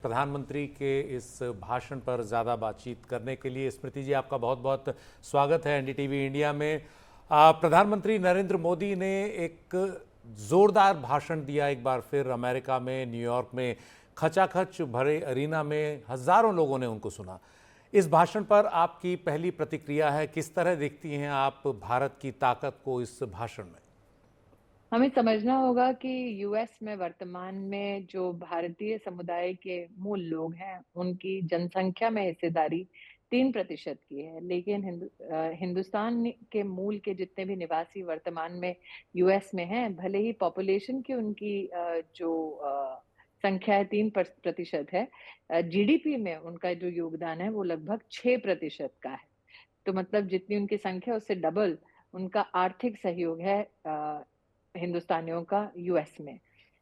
प्रधानमंत्री के इस भाषण पर ज़्यादा बातचीत करने के लिए स्मृति जी आपका बहुत बहुत स्वागत है एनडीटीवी इंडिया में। प्रधानमंत्री नरेंद्र मोदी ने एक ज़ोरदार भाषण दिया एक बार फिर अमेरिका में, न्यूयॉर्क में, खचाखच भरे अरीना में हज़ारों लोगों ने उनको सुना। इस भाषण पर आपकी पहली प्रतिक्रिया है, किस तरह देखती हैं आप भारत की ताकत को इस भाषण में? हमें समझना होगा कि यूएस में वर्तमान में जो भारतीय समुदाय के मूल लोग हैं, उनकी जनसंख्या में हिस्सेदारी 3% की है। लेकिन हिंदुस्तान के मूल के जितने भी निवासी वर्तमान में यूएस में हैं, भले ही पॉपुलेशन की उनकी जो संख्या है 3% है, जीडीपी में उनका जो योगदान है वो लगभग 6% का है। तो मतलब जितनी उनकी संख्या उससे डबल उनका आर्थिक सहयोग है हिंदुस्तानियों का यूएस में।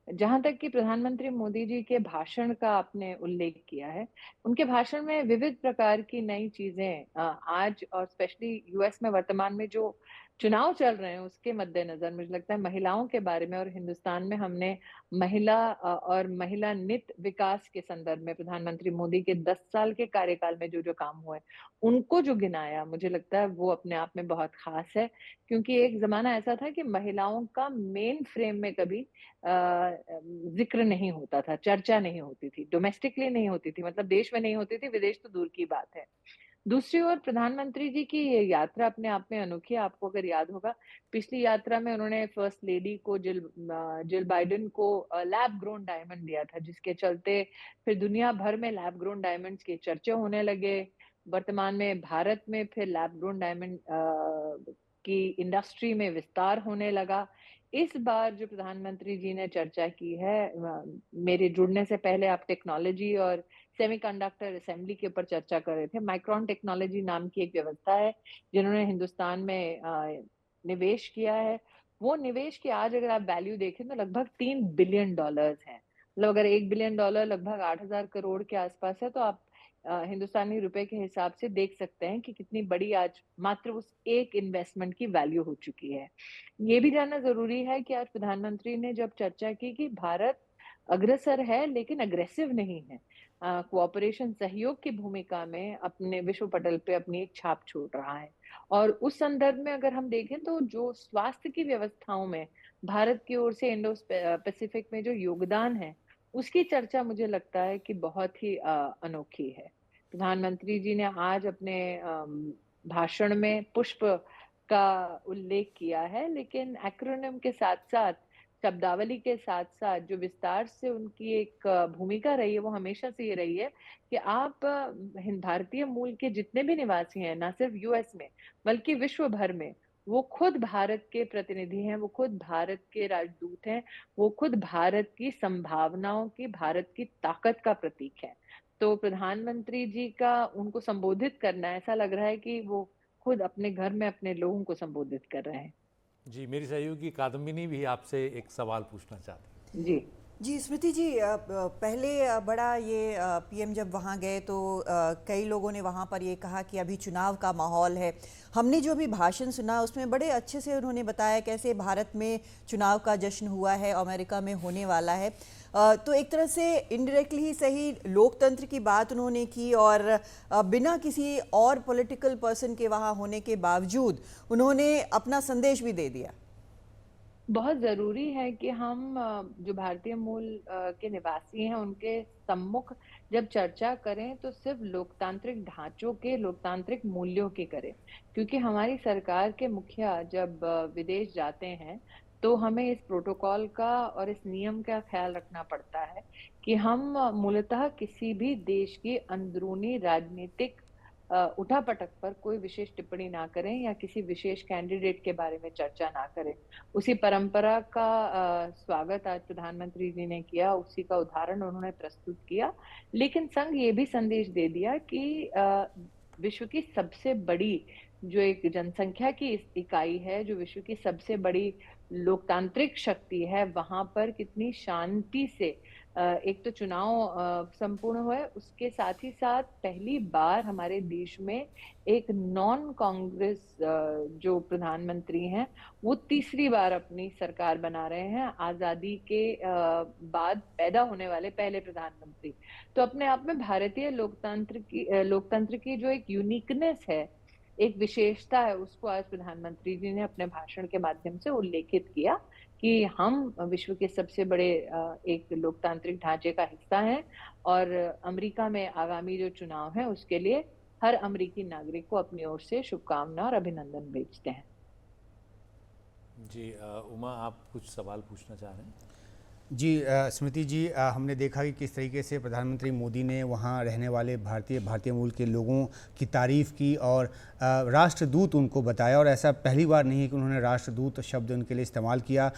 जहाँ तक कि प्रधानमंत्री मोदी जी के भाषण का आपने उल्लेख किया है, उनके भाषण में विविध प्रकार की नई चीज़ें आज और स्पेशली यूएस में वर्तमान में जो चुनाव चल रहे हैं, उसके मद्देनज़र मुझे लगता है महिलाओं के बारे में और हिंदुस्तान में हमने महिला और महिला नित विकास के संदर्भ में प्रधानमंत्री मोदी के 10 साल के कार्यकाल में जो-जो काम हुए, उनको जो गिनाया, मुझे लगता है वो अपने आप में बहुत ख़ास है। क्योंकि एक ज़माना ऐसा था कि महिलाओं का मेन फ्रेम में कभी ज़िक्र नहीं होता था, चर्चा नहीं होती थी, डोमेस्टिकली नहीं होती थी, मतलब देश में नहीं होती थी, विदेश तो दूर की बात है। दूसरी ओर प्रधानमंत्री जी की ये यात्रा अपने आप में अनोखी है। आपको अगर याद होगा, पिछली यात्रा में उन्होंने फर्स्ट लेडी को जिल बाइडेन को लैब ग्रोन डायमंड दिया था, जिसके चलते फिर दुनिया भर में लैब ग्रोन डायमंड्स के चर्चे होने लगे। वर्तमान में भारत में फिर लैब ग्रोन डायमंड की इंडस्ट्री में विस्तार होने लगा। इस बार जो प्रधानमंत्री जी ने चर्चा की है, मेरे जुड़ने से पहले आप टेक्नोलॉजी और सेमीकंडक्टर असेंबली के ऊपर चर्चा कर रहे थे। माइक्रोन टेक्नोलॉजी नाम की एक व्यवस्था है, जिन्होंने हिंदुस्तान में निवेश किया है। वो निवेश की आज अगर आप वैल्यू देखें तो लगभग $3 बिलियन है। मतलब अगर $1 बिलियन लगभग 8,000 करोड़ के आसपास है, तो आप हिंदुस्तानी रुपए के हिसाब से देख सकते हैं कि कितनी बड़ी आज मात्र उस एक इन्वेस्टमेंट की वैल्यू हो चुकी है। ये भी जानना ज़रूरी है कि आज प्रधानमंत्री ने जब चर्चा की कि भारत अग्रसर है लेकिन अग्रेसिव नहीं है। कोऑपरेशन सहयोग की भूमिका में अपने विश्व पटल पे अपनी एक छाप छोड़ रहा है। और उस संदर्भ में अगर हम देखें तो जो स्वास्थ्य की व्यवस्थाओं में भारत की ओर से इंडो पैसिफिक में जो योगदान है, उसकी चर्चा मुझे लगता है कि बहुत ही अनोखी है। प्रधानमंत्री जी ने आज अपने भाषण में पुष्प का उल्लेख किया है, लेकिन एक्रोनिम के साथ-साथ, शब्दावली के साथ-साथ जो विस्तार से उनकी एक भूमिका रही है, वो हमेशा से ये रही है कि आप हिंद भारतीय मूल के जितने भी निवासी हैं, ना सिर्फ यूएस में, बल्कि विश्व भर में, वो खुद भारत के प्रतिनिधि हैं, वो खुद भारत के राजदूत हैं, वो खुद भारत की संभावनाओं की, भारत की ताकत का प्रतीक हैं। तो प्रधानमंत्री जी का उनको संबोधित करना ऐसा लग रहा है कि वो खुद अपने घर में अपने लोगों को संबोधित कर रहे हैं। जी, मेरी सहयोगी कादम्बिनी भी आपसे एक सवाल पूछना चाहती है। जी। जी स्मृति जी, पहले बड़ा ये पीएम जब वहाँ गए तो कई लोगों ने वहाँ पर ये कहा कि अभी चुनाव का माहौल है। हमने जो भी भाषण सुना उसमें बड़े अच्छे से उन्होंने बताया कैसे भारत में चुनाव का जश्न हुआ है, अमेरिका में होने वाला है। तो एक तरह से इनडायरेक्टली ही सही लोकतंत्र की बात उन्होंने की और बिना किसी और पॉलिटिकल पर्सन के वहाँ होने के बावजूद उन्होंने अपना संदेश भी दे दिया। बहुत ज़रूरी है कि हम जो भारतीय मूल के निवासी हैं, उनके सम्मुख जब चर्चा करें, तो सिर्फ़ लोकतांत्रिक ढाँचों के, लोकतांत्रिक मूल्यों की करें। क्योंकि हमारी सरकार के मुखिया जब विदेश जाते हैं, तो हमें इस प्रोटोकॉल का और इस नियम का ख़्याल रखना पड़ता है कि हम मूलतः किसी भी देश की अंदरूनी राजनीतिक उठापटक पर कोई विशेष टिप्पणी ना करें या किसी विशेष कैंडिडेट के बारे में चर्चा ना करें। उसी परंपरा का स्वागत आज प्रधानमंत्री जी ने किया, उसी का उदाहरण उन्होंने प्रस्तुत किया। लेकिन संग ये भी संदेश दे दिया कि विश्व की सबसे बड़ी जो एक जनसंख्या की इकाई है, जो विश्व की सबसे बड़ी लोकतांत्रिक शक्ति है, वहाँ पर कितनी शांति से एक तो चुनाव संपूर्ण हुए, उसके साथ ही साथ पहली बार हमारे देश में एक नॉन कांग्रेस जो प्रधानमंत्री हैं, वो तीसरी बार अपनी सरकार बना रहे हैं, आजादी के बाद पैदा होने वाले पहले प्रधानमंत्री। तो अपने आप में भारतीय लोकतंत्र की जो एक यूनिकनेस है, एक विशेषता है, उसको आज प्रधानमंत्री जी ने अपने भाषण के माध्यम से उल्लेखित किया कि हम विश्व के सबसे बड़े एक लोकतांत्रिक ढांचे का हिस्सा हैं और अमेरिका में आगामी जो चुनाव है उसके लिए हर अमेरिकी नागरिक को अपनी ओर से शुभकामना और अभिनंदन भेजते हैं। जी उमा, आप कुछ सवाल पूछना चाह रहे हैं? जी स्मृति जी, हमने देखा कि किस तरीके से प्रधानमंत्री मोदी ने वहाँ रहने वाले भारतीय मूल के लोगों की तारीफ़ की और राष्ट्रदूत उनको बताया, और ऐसा पहली बार नहीं है कि उन्होंने राष्ट्रदूत शब्द उनके लिए इस्तेमाल किया।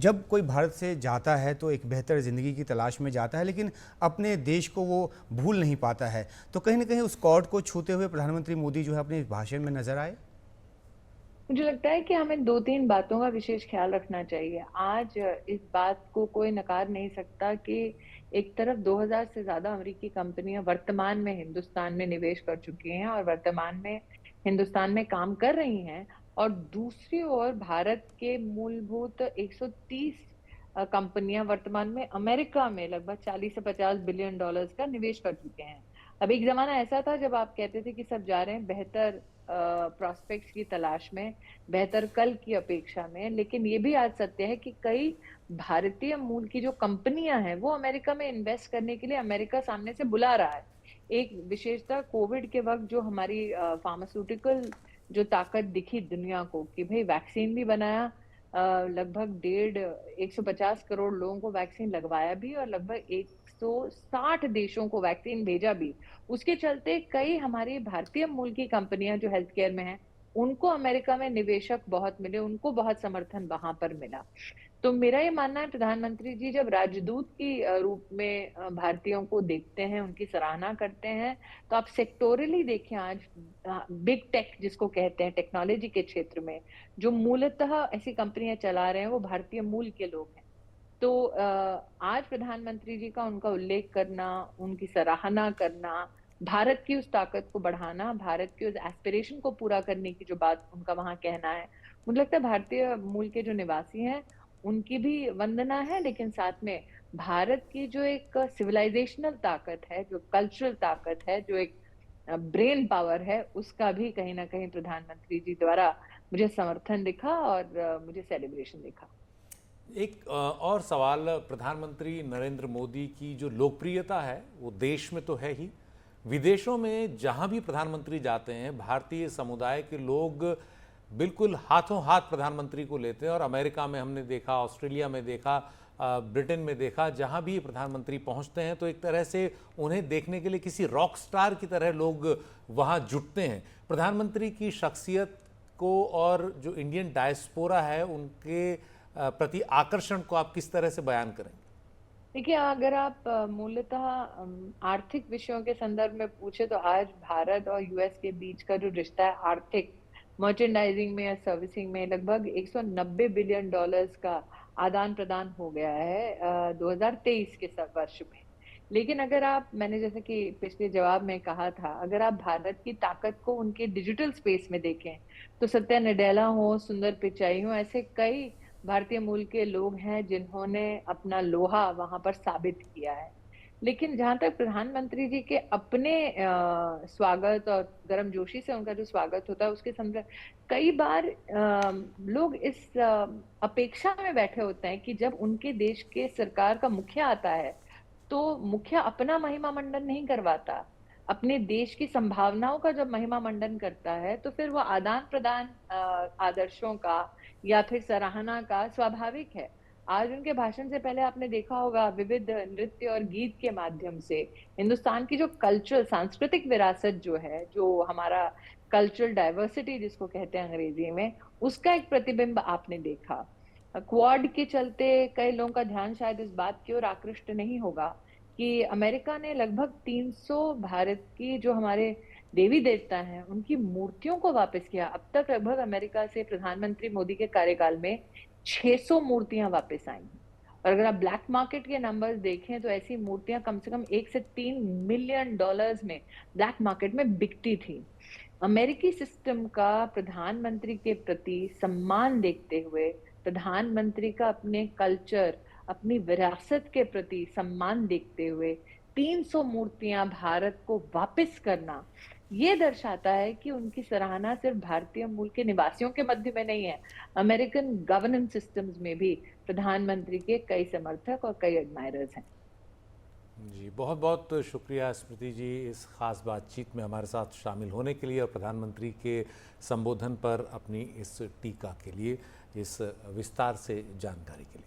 जब कोई भारत से जाता है तो एक बेहतर ज़िंदगी की तलाश में जाता है, लेकिन अपने देश को वो भूल नहीं पाता है। तो कहीं ना कहीं उस कॉर्ड को छूते हुए प्रधानमंत्री मोदी जो है अपने भाषण में नज़र आए। मुझे लगता है कि हमें 2-3 बातों का विशेष ख्याल रखना चाहिए। आज इस बात को कोई नकार नहीं सकता कि एक तरफ 2000 से ज़्यादा अमेरिकी कंपनियां वर्तमान में हिंदुस्तान में निवेश कर चुकी हैं और वर्तमान में हिंदुस्तान में काम कर रही हैं, और दूसरी ओर भारत के मूलभूत 130 कंपनियां वर्तमान में अमेरिका में लगभग 40 से 50 बिलियन डॉलर्स का निवेश कर चुके हैं। अब एक ज़माना ऐसा था जब आप कहते थे कि सब जा रहे हैं बेहतर प्रॉस्पेक्ट्स की तलाश में, बेहतर कल की अपेक्षा में, लेकिन ये भी आज सत्य है कि कई भारतीय मूल की जो कंपनियां हैं वो अमेरिका में इन्वेस्ट करने के लिए अमेरिका सामने से बुला रहा है। एक विशेषता कोविड के वक्त जो हमारी फार्मास्यूटिकल जो ताकत दिखी दुनिया को कि भाई वैक्सीन भी बनाया, लगभग 150 करोड़ लोगों को वैक्सीन लगवाया भी और लगभग 160 देशों को वैक्सीन भेजा भी। उसके चलते कई हमारी भारतीय मूल की कंपनियां जो हेल्थ केयर में हैं, उनको अमेरिका में निवेशक बहुत मिले, उनको बहुत समर्थन वहां पर मिला। तो मेरा ये मानना है प्रधानमंत्री जी जब राजदूत की रूप में भारतीयों को देखते हैं, उनकी सराहना करते हैं, तो आप सेक्टोरली देखें आज बिग टेक जिसको कहते हैं टेक्नोलॉजी के क्षेत्र में जो मूलतः ऐसी कंपनियां चला रहे हैं वो भारतीय मूल के लोग हैं। तो आज प्रधानमंत्री जी का उनका उल्लेख करना, उनकी सराहना करना, भारत की उस ताकत को बढ़ाना, भारत के उस एस्पिरेशन को पूरा करने की जो बात उनका वहां कहना है, मुझे लगता है भारतीय मूल के जो निवासी हैं उनकी भी वंदना है, लेकिन साथ में भारत की जो एक सिविलाइजेशनल ताकत है, जो कल्चरल ताकत है, जो एक ब्रेन पावर है, उसका भी कहीं ना कहीं प्रधानमंत्री जी द्वारा मुझे समर्थन दिखा और मुझे सेलिब्रेशन दिखा। एक और सवाल, प्रधानमंत्री नरेंद्र मोदी की जो लोकप्रियता है वो देश में तो है ही, विदेशों में जहां भी प्रधानमंत्री जाते हैं भारतीय समुदाय के लोग बिल्कुल हाथों हाथ प्रधानमंत्री को लेते हैं। और अमेरिका में हमने देखा, ऑस्ट्रेलिया में देखा, ब्रिटेन में देखा, जहां भी प्रधानमंत्री पहुंचते हैं तो एक तरह से उन्हें देखने के लिए किसी रॉक स्टार की तरह लोग वहां जुटते हैं। प्रधानमंत्री की शख्सियत को और जो इंडियन डायस्पोरा है उनके प्रति आकर्षण को आप किस तरह से बयान करेंगे? देखिए, अगर आप मूलतः आर्थिक विषयों के संदर्भ में पूछे तो आज भारत और यूएस के बीच का जो रिश्ता है आर्थिक मर्चेंडाइजिंग में या सर्विसिंग में लगभग 190 बिलियन डॉलर्स का आदान प्रदान हो गया है 2023 के वर्ष में। लेकिन अगर आप, मैंने जैसे कि पिछले जवाब में कहा था, अगर आप भारत की ताकत को उनके डिजिटल स्पेस में देखें तो सत्या नडेला हो, सुंदर पिचाई हो, ऐसे कई भारतीय मूल के लोग हैं जिन्होंने अपना लोहा वहां पर साबित किया है। लेकिन जहां तक प्रधानमंत्री जी के अपने स्वागत और गर्मजोशी से उनका जो स्वागत होता है उसके संदर्भ, कई बार लोग इस अपेक्षा में बैठे होते हैं कि जब उनके देश के सरकार का मुखिया आता है तो मुखिया अपना महिमा मंडन नहीं करवाता, अपने देश की संभावनाओं का जब महिमा मंडन करता है तो फिर वो आदान प्रदान आदर्शों का या फिर सराहना का स्वाभाविक है। आज उनके भाषण से पहले आपने देखा होगा विविध नृत्य और गीत के माध्यम से हिंदुस्तान की जो कल्चरल सांस्कृतिक विरासत जो है, जो हमारा कल्चरल डाइवर्सिटी जिसको कहते हैं अंग्रेजी में, उसका एक प्रतिबिंब आपने देखा। क्वाड के चलते कई लोगों का ध्यान शायद इस बात की ओर आकृष्ट नहीं होगा कि अमेरिका ने लगभग 300 भारत की जो हमारे देवी देवता हैं उनकी मूर्तियों को वापस किया। अब तक लगभग अमेरिका से प्रधानमंत्री मोदी के कार्यकाल में 600 मूर्तियां वापस आई हैं। और अगर आप ब्लैक मार्केट के नंबर्स देखें तो ऐसी मूर्तियां कम से कम 1 से 3 मिलियन डॉलर्स में ब्लैक मार्केट में बिकती थी। अमेरिकी सिस्टम का प्रधानमंत्री के प्रति सम्मान देखते हुए, प्रधानमंत्री का अपने कल्चर, अपनी विरासत के प्रति सम्मान देखते हुए 300 मूर्तियां भारत को वापस करना, ये दर्शाता है कि उनकी सराहना सिर्फ भारतीय मूल के निवासियों के मध्य में नहीं है, अमेरिकन गवर्नेंस सिस्टम्स में भी प्रधानमंत्री के कई समर्थक और कई एडमायरर्स हैं। जी, बहुत बहुत शुक्रिया स्मृति जी इस खास बातचीत में हमारे साथ शामिल होने के लिए और प्रधानमंत्री के संबोधन पर अपनी इस टीका के लिए, इस विस्तार से जानकारी के लिए।